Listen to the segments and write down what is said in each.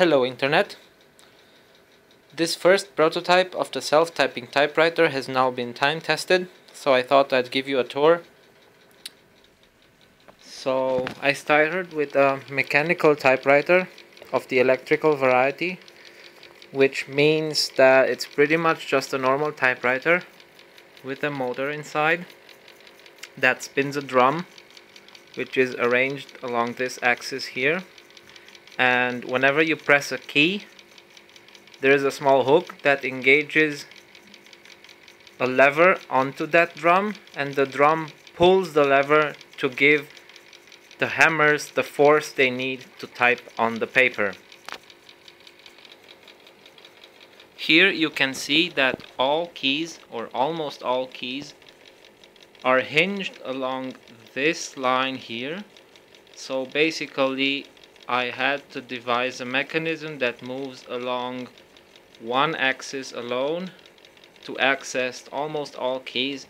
Hello Internet. This first prototype of the self-typing typewriter has now been time tested, so I thought I'd give you a tour. So I started with a mechanical typewriter of the electrical variety, which means that it's pretty much just a normal typewriter with a motor inside that spins a drum, which is arranged along this axis here. And whenever you press a key, there is a small hook that engages a lever onto that drum, and the drum pulls the lever to give the hammers the force they need to type on the paper. Here you can see that all keys, or almost all keys, are hinged along this line here. So basically I had to devise a mechanism that moves along one axis alone to access almost all keys,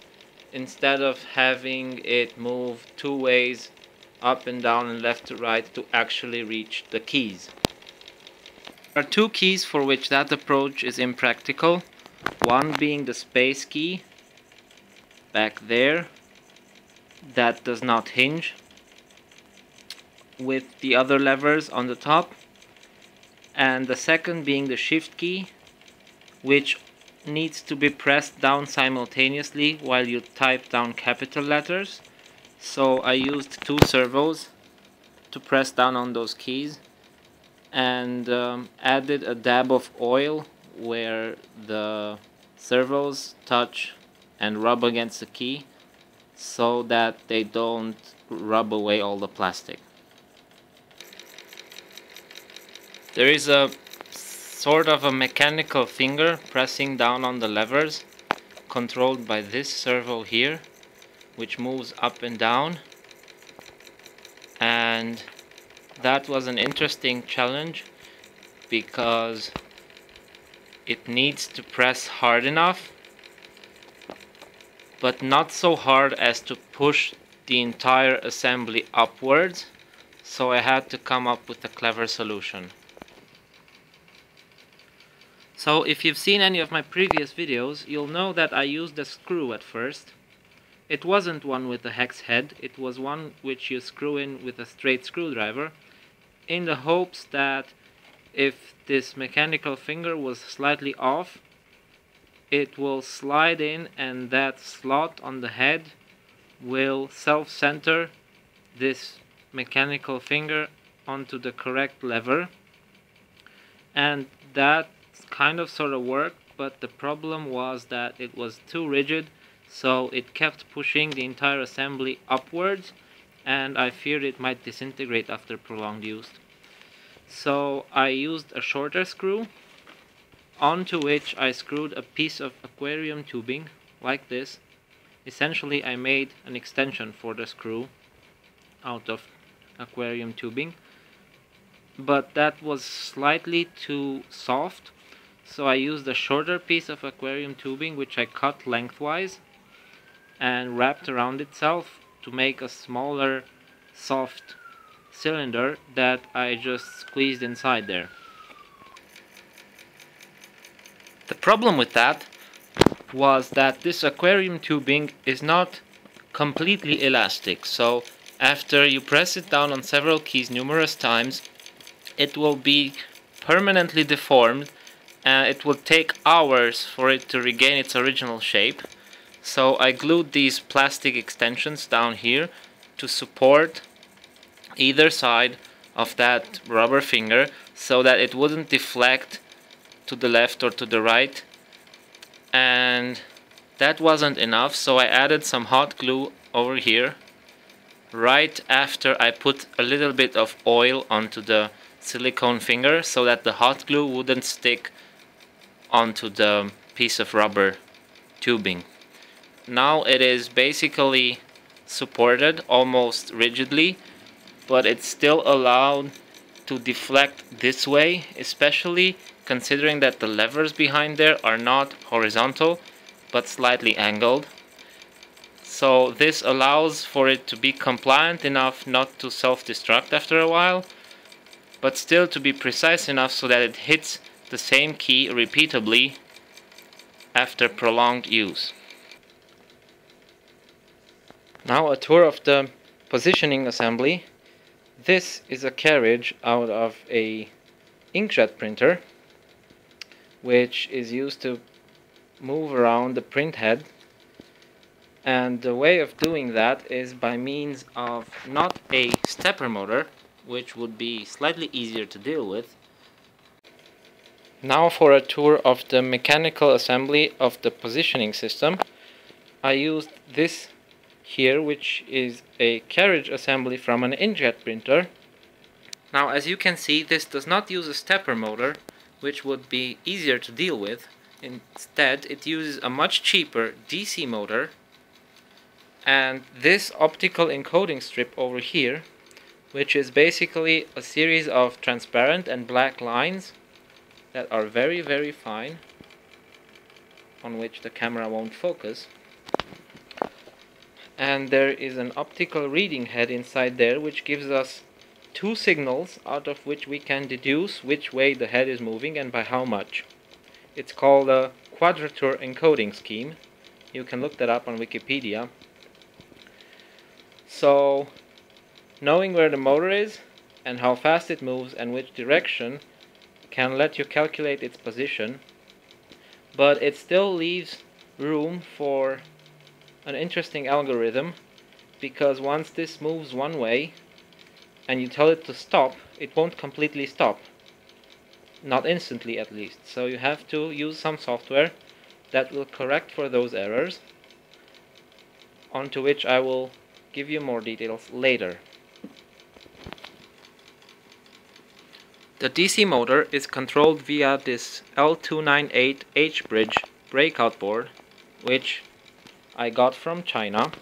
instead of having it move two ways, up and down and left to right, to actually reach the keys. There are two keys for which that approach is impractical. One being the space key back there, that does not hinge with the other levers on the top, and the second being the shift key, which needs to be pressed down simultaneously while you type down capital letters. So I used two servos to press down on those keys, and added a dab of oil where the servos touch and rub against the key, so that they don't rub away all the plastic. There is a sort of a mechanical finger pressing down on the levers, controlled by this servo here, which moves up and down, and that was an interesting challenge because it needs to press hard enough, but not so hard as to push the entire assembly upwards, so I had to come up with a clever solution. So if you've seen any of my previous videos, you'll know that I used a screw at first. It wasn't one with a hex head, it was one which you screw in with a straight screwdriver, in the hopes that if this mechanical finger was slightly off, it will slide in and that slot on the head will self-center this mechanical finger onto the correct lever. And that kind of sort of worked, but the problem was that it was too rigid, so it kept pushing the entire assembly upwards, and I feared it might disintegrate after prolonged use. So I used a shorter screw, onto which I screwed a piece of aquarium tubing like this. Essentially I made an extension for the screw out of aquarium tubing, but that was slightly too soft, so I used a shorter piece of aquarium tubing which I cut lengthwise and wrapped around itself to make a smaller soft cylinder that I just squeezed inside there. The problem with that was that this aquarium tubing is not completely elastic, so after you press it down on several keys numerous times, it will be permanently deformed, and it will take hours for it to regain its original shape. So I glued these plastic extensions down here to support either side of that rubber finger, so that it wouldn't deflect to the left or to the right. And that wasn't enough, so I added some hot glue over here right after I put a little bit of oil onto the silicone finger, so that the hot glue wouldn't stick onto the piece of rubber tubing. Now it is basically supported almost rigidly, but it's still allowed to deflect this way, especially considering that the levers behind there are not horizontal but slightly angled. So this allows for it to be compliant enough not to self-destruct after a while, but still to be precise enough so that it hits the same key repeatably after prolonged use. Now a tour of the positioning assembly. This is a carriage out of a inkjet printer, which is used to move around the print head, and the way of doing that is by means of not a stepper motor, which would be slightly easier to deal with. Now for a tour of the mechanical assembly of the positioning system. I used this here, which is a carriage assembly from an inkjet printer. Now, as you can see, this does not use a stepper motor, which would be easier to deal with. Instead, it uses a much cheaper DC motor and this optical encoding strip over here, which is basically a series of transparent and black lines that are very, very fine, on which the camera won't focus. And there is an optical reading head inside there, which gives us two signals out of which we can deduce which way the head is moving and by how much. It's called a quadrature encoding scheme. You can look that up on Wikipedia. So, knowing where the motor is and how fast it moves and which direction can let you calculate its position, but it still leaves room for an interesting algorithm, because once this moves one way and you tell it to stop, it won't completely stop. Not instantly, at least. So you have to use some software that will correct for those errors, onto which I will give you more details later. The DC motor is controlled via this L298 H-bridge breakout board, which I got from China,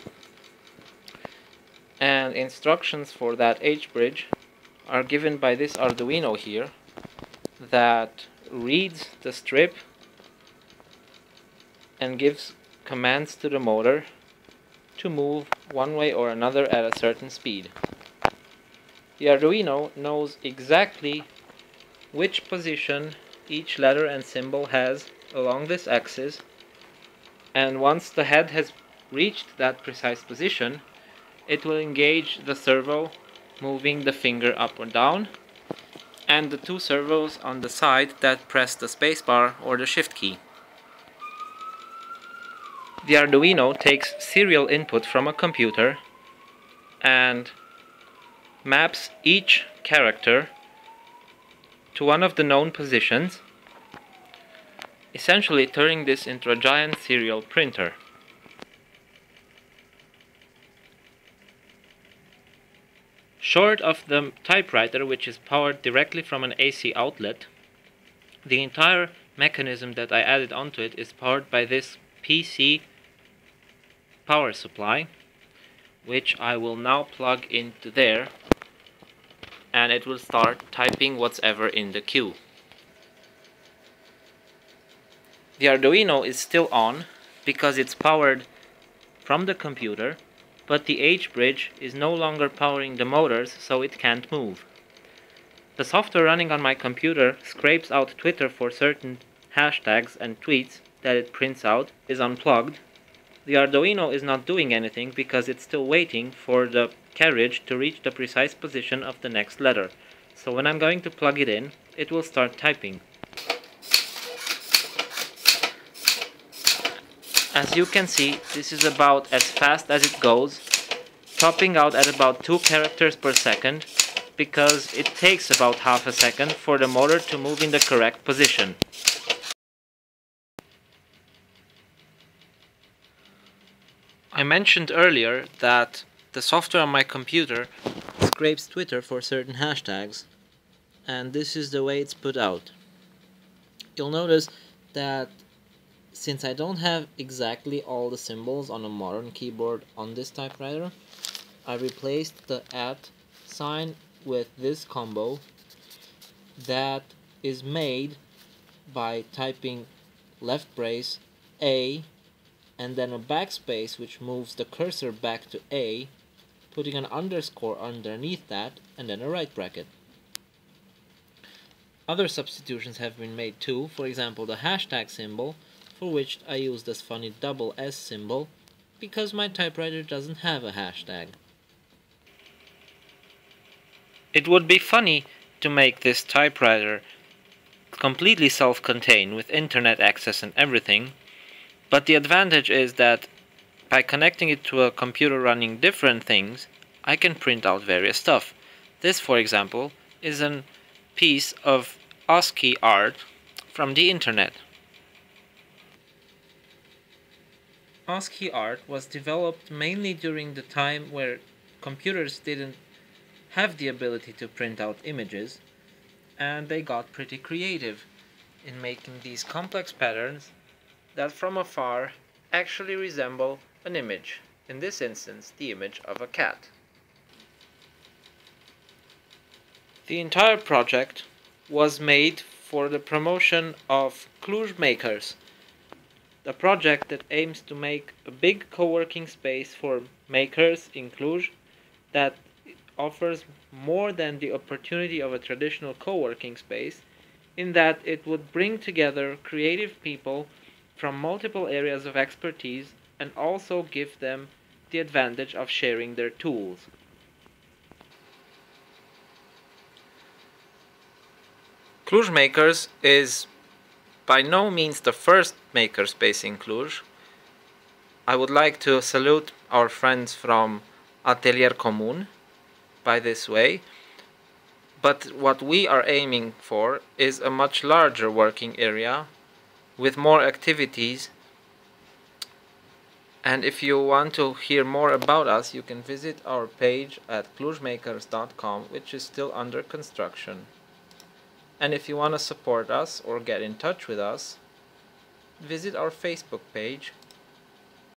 and instructions for that H-bridge are given by this Arduino here, that reads the strip and gives commands to the motor to move one way or another at a certain speed. The Arduino knows exactly which position each letter and symbol has along this axis, and once the head has reached that precise position, it will engage the servo moving the finger up or down, and the two servos on the side that press the spacebar or the shift key. The Arduino takes serial input from a computer and maps each character to one of the known positions, essentially turning this into a giant serial printer. Short of the typewriter, which is powered directly from an AC outlet, the entire mechanism that I added onto it is powered by this PC power supply, which I will now plug into there, and it will start typing what's ever in the queue. The Arduino is still on because it's powered from the computer, but the H-bridge is no longer powering the motors, so it can't move. The software running on my computer scrapes out Twitter for certain hashtags and tweets that it prints out is unplugged. The Arduino is not doing anything because it's still waiting for the carriage to reach the precise position of the next letter. So when I'm going to plug it in, it will start typing. As you can see, this is about as fast as it goes, topping out at about 2 characters per second, because it takes about half a second for the motor to move in the correct position. I mentioned earlier that the software on my computer scrapes Twitter for certain hashtags, and this is the way it's put out. You'll notice that since I don't have exactly all the symbols on a modern keyboard on this typewriter, I replaced the @ sign with this combo that is made by typing left brace A and then a backspace which moves the cursor back to A, putting an underscore underneath that, and then a right bracket. Other substitutions have been made too, for example the hashtag symbol, for which I use this funny double S symbol, because my typewriter doesn't have a hashtag. It would be funny to make this typewriter completely self-contained with internet access and everything, but the advantage is that by connecting it to a computer running different things, I can print out various stuff. This, for example, is a piece of ASCII art from the internet. ASCII art was developed mainly during the time where computers didn't have the ability to print out images, and they got pretty creative in making these complex patterns that from afar actually resemble an image, in this instance the image of a cat. The entire project was made for the promotion of Cluj Makers, the project that aims to make a big co-working space for makers in Cluj that offers more than the opportunity of a traditional co-working space, in that it would bring together creative people from multiple areas of expertise and also give them the advantage of sharing their tools. Cluj Makers is by no means the first makerspace in Cluj. I would like to salute our friends from Atelier Comun by this way, but what we are aiming for is a much larger working area with more activities. And if you want to hear more about us, you can visit our page at clujmakers.com, which is still under construction. And if you want to support us or get in touch with us, visit our Facebook page,